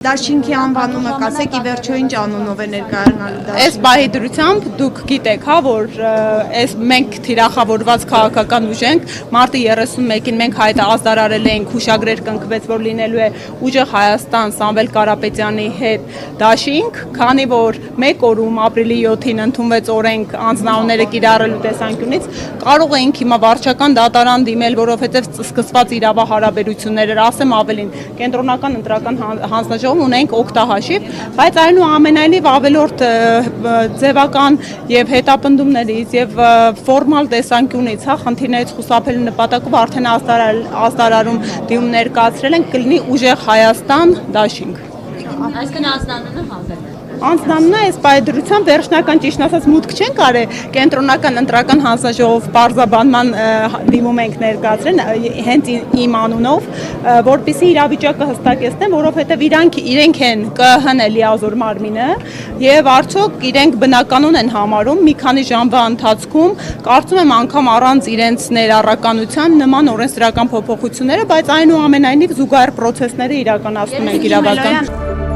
Դաշինքի անվանումը կասեք ի վերջո ինչ անունով է ներկայանալու դաշինքը։ Այս պահի դրությամբ դուք գիտեք, հա, որ այս մենք թիրախավորված քաղաքական ուժ ենք, մարտի 31-ին մենք հայտը ազդարարել ենք, հուշագրեր կնքվեց, որ լինելու է ուժեղ Հայաստան Սամվել Կարապետյանի հետ դաշինք, քանի որ մեկ օրում ապրիլի 7-ին ընդունվեց օրենք անձնանունները կիրառելու տեսանկյունից, կարող էինք հիմա վարչական դատարան դիմել, որովհետև սկսված իրավահարաբերություններ, ասեմ ավելին, կենտրոնական ընտրական հանձնաժողով ունենք օգտահաշիվ, բայց այնուամենայնիվ ավելորդ ձևական եւ հետապնդումներից եւ ֆորմալ տեսանկյունից, հա, խնդիրներից խուսափելու նպատակով արդեն ազդարարում դիմում ներկայացրել ենք, կլինի ուժեղ Հայաստան դաշինք։ Այսինքն անձնանունը հավելել։ Անձնանունը այս պայդրությամբ վերջնական ճիշտ ասած մուտք չեն կարել կենտրոնական ընտրական հանձնաժողով պարզաբանման դիմում ենք ներկայացրել հենց իմ անունով, որպեսզի իրավիճակը հստակեցնեն, որովհետև իրենք են ԿՀ-ն է լիազոր մարմինը եւ արդյոք իրենք բնականon են համարում մի քանի ժամվա ընթացքում կարծում եմ անգամ առանց իրենց ներառականության նման օրենսդրական փոփոխությունները, բայց այնուամենայնիվ զուգահեռ process-ները իրականացնում ենք իրավական